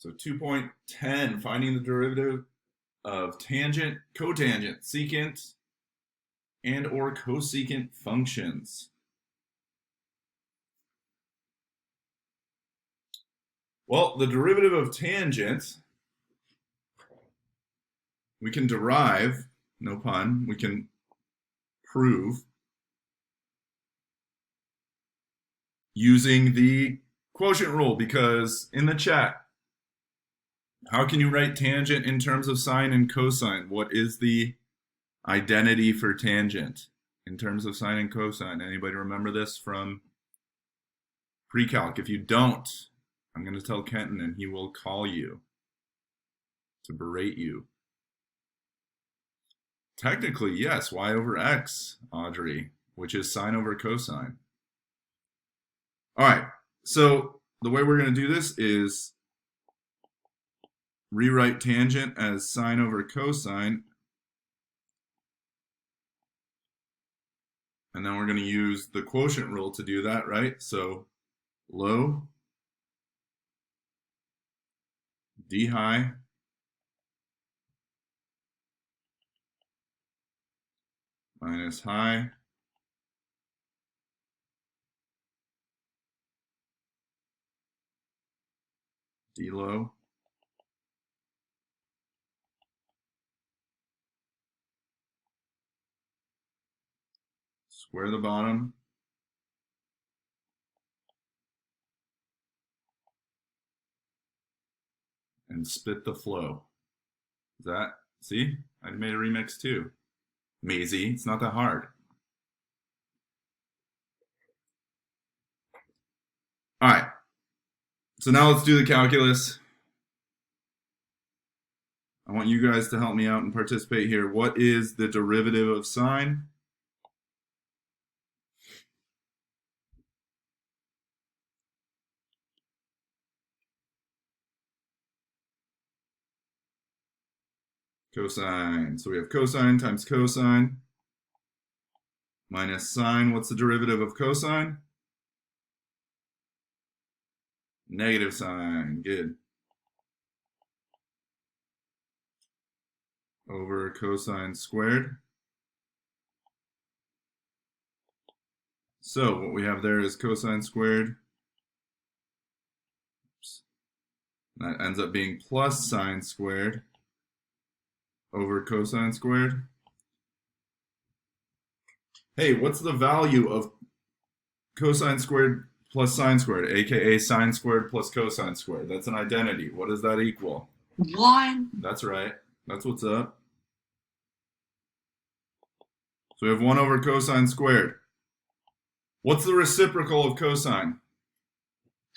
So 2.10, finding the derivative of tangent, cotangent, secant, and or cosecant functions. Well, the derivative of tangent, we can derive, no pun, we can prove using the quotient rule, because in the chat, how can you write tangent in terms of sine and cosine? What is the identity for tangent in terms of sine and cosine? Anybody remember this from pre-calc? If you don't, I'm going to tell Kenton and he will call you to berate you. Technically, yes, y over x, Audrey, which is sine over cosine. All right, so the way we're going to do this is rewrite tangent as sine over cosine, and then we're going to use the quotient rule to do that, right? So low d high minus high d low square the bottom and spit the flow. Is that, see? I made a remix too. Maisie, it's not that hard. All right, so now let's do the calculus. I want you guys to help me out and participate here. What is the derivative of sine? Cosine. So we have cosine times cosine minus sine. What's the derivative of cosine? Negative sine. Good. Over cosine squared. So what we have there is cosine squared. Oops. That ends up being plus sine squared over cosine squared. Hey, what's the value of cosine squared plus sine squared, aka sine squared plus cosine squared? That's an identity. What does that equal? 1. That's right. That's what's up. So we have 1 over cosine squared. What's the reciprocal of cosine?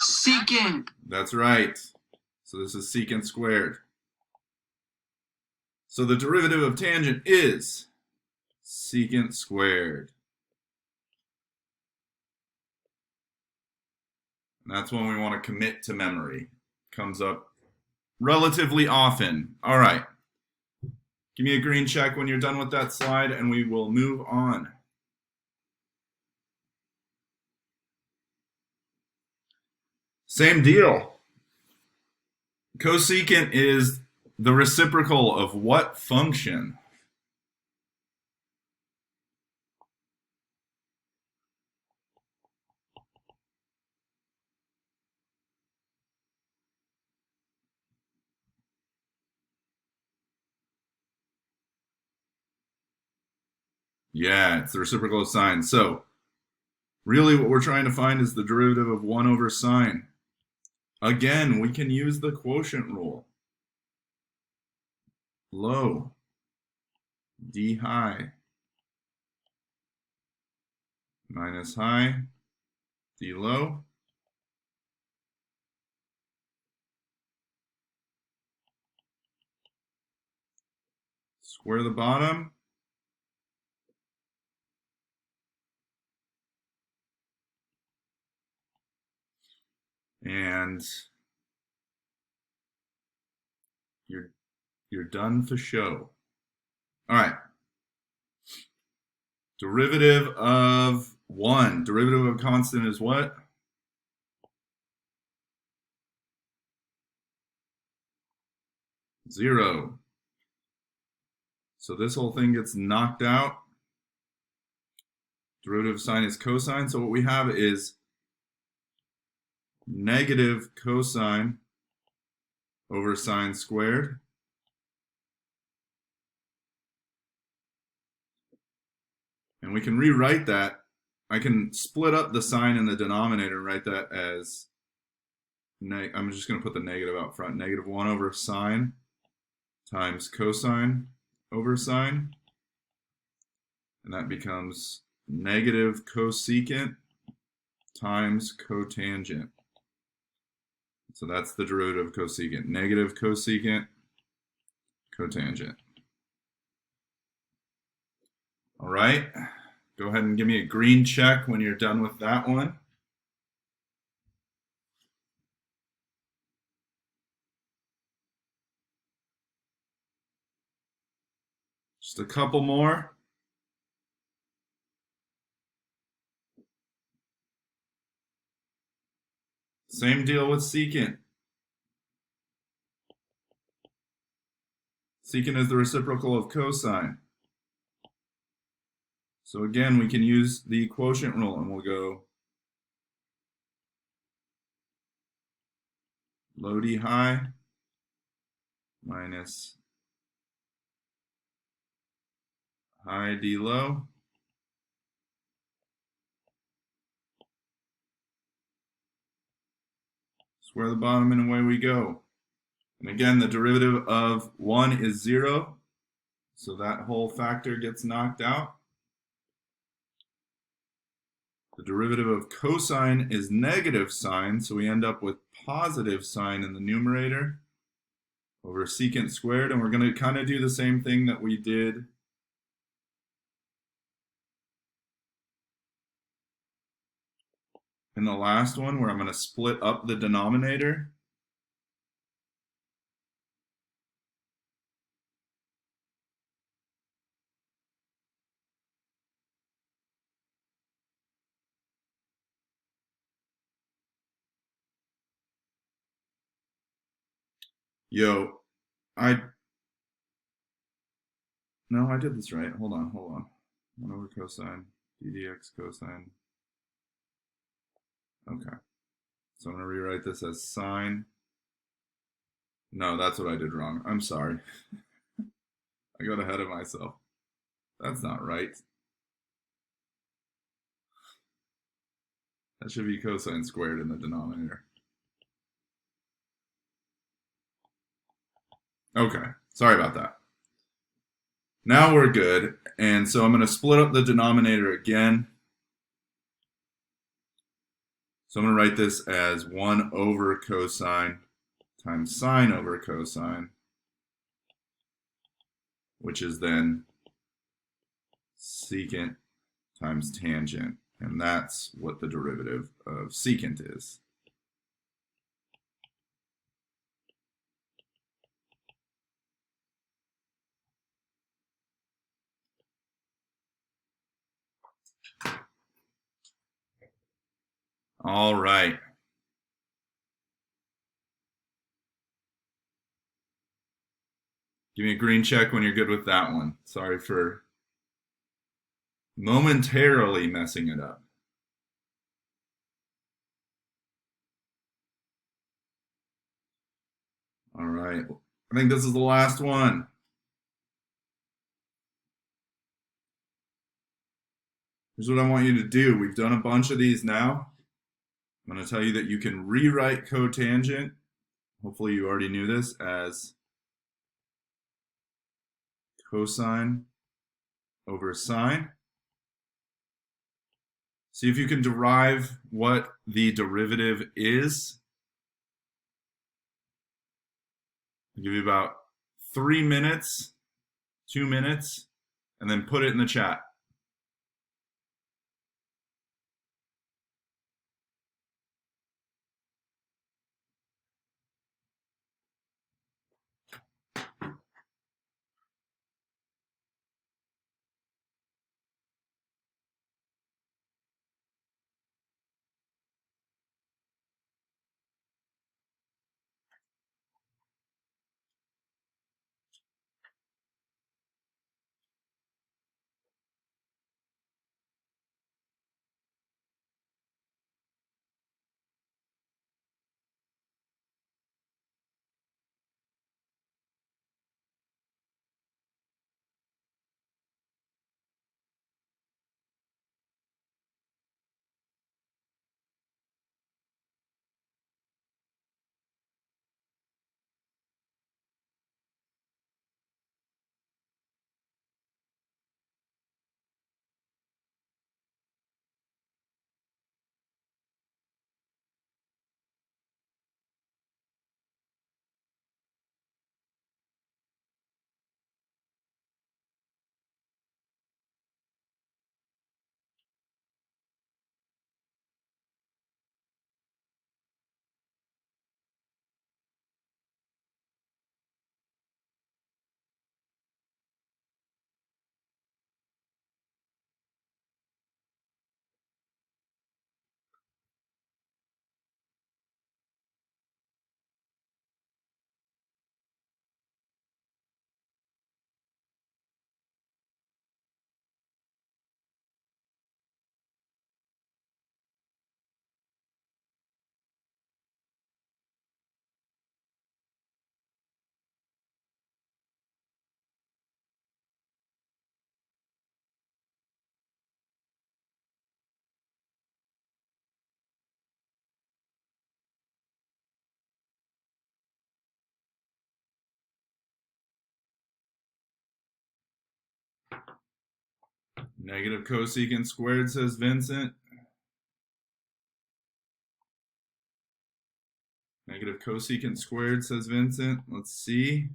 Secant. That's right. So this is secant squared. So the derivative of tangent is secant squared. And that's when we want to commit to memory. Comes up relatively often. All right. Give me a green check when you're done with that slide, and we will move on. Same deal. Cosecant is the reciprocal of what function? Yeah, it's the reciprocal of sine. So really what we're trying to find is the derivative of 1 over sine. Again, we can use the quotient rule. Low d high minus high d low square the bottom and you're done for show. All right. Derivative of 1. Derivative of a constant is what? 0. So this whole thing gets knocked out. Derivative of sine is cosine. So what we have is negative cosine over sine squared. And we can rewrite that. I can split up the sine in the denominator and write that as, I'm just going to put the negative out front, negative 1 over sine times cosine over sine. And that becomes negative cosecant times cotangent. So that's the derivative of cosecant. Negative cosecant, cotangent. All right. Go ahead and give me a green check when you're done with that one. Just a couple more. Same deal with secant. Secant is the reciprocal of cosine. So again, we can use the quotient rule, and we'll go low d high minus high d low. Square the bottom and away we go. And again, the derivative of 1 is 0, so that whole factor gets knocked out. The derivative of cosine is negative sine, so we end up with positive sine in the numerator over secant squared, and we're going to kind of do the same thing that we did in the last one, where I'm going to split up the denominator. Yo, no, I did this right. Hold on. 1 over cosine, d dx cosine. Okay. So I'm going to rewrite this as sine. No, that's what I did wrong. I'm sorry. I got ahead of myself. That's not right. That should be cosine squared in the denominator. Okay, sorry about that. Now we're good, and so I'm going to split up the denominator again. So I'm going to write this as 1 over cosine times sine over cosine, which is then secant times tangent, and that's what the derivative of secant is. All right. Give me a green check when you're good with that one. Sorry for momentarily messing it up. All right. I think this is the last one. Here's what I want you to do. We've done a bunch of these now. I'm going to tell you that you can rewrite cotangent. Hopefully you already knew this as cosine over sine. See if you can derive what the derivative is. I'll give you about 3 minutes, 2 minutes, and then put it in the chat. Negative cosecant squared, says Vincent. Negative cosecant squared, says Vincent. Let's see.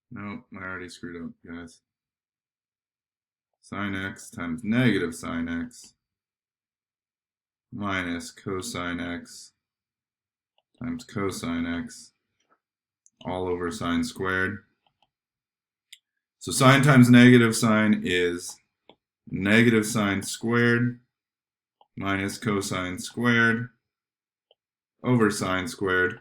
Nope, I already screwed up, guys. Sine x times negative sine x minus cosine x times cosine x all over sine squared. So sine times negative sine is negative sine squared minus cosine squared over sine squared.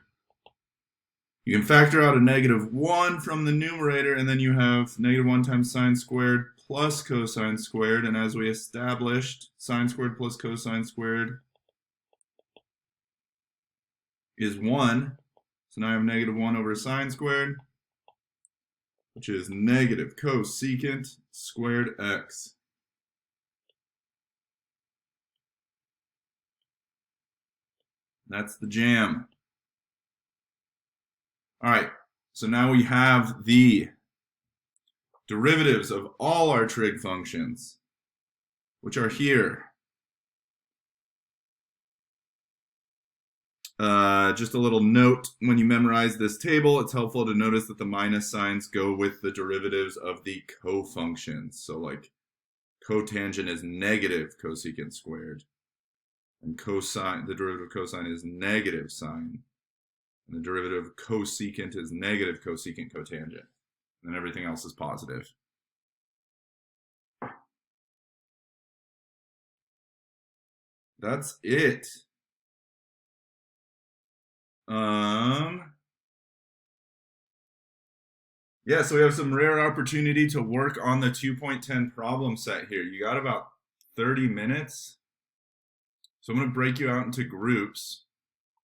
You can factor out a negative 1 from the numerator, and then you have negative 1 times sine squared plus cosine squared. And as we established, sine squared plus cosine squared is 1. So now I have negative 1 over sine squared, which is negative cosecant squared x. That's the jam. All right, so now we have the derivatives of all our trig functions, which are here. Just a little note, when you memorize this table, it's helpful to notice that the minus signs go with the derivatives of the co-functions. So like cotangent is negative cosecant squared, and cosine, the derivative of cosine is negative sine, and the derivative of cosecant is negative cosecant cotangent, and everything else is positive. That's it. Yeah, so we have some rare opportunity to work on the 2.10 problem set here. You got about 30 minutes. So I'm going to break you out into groups.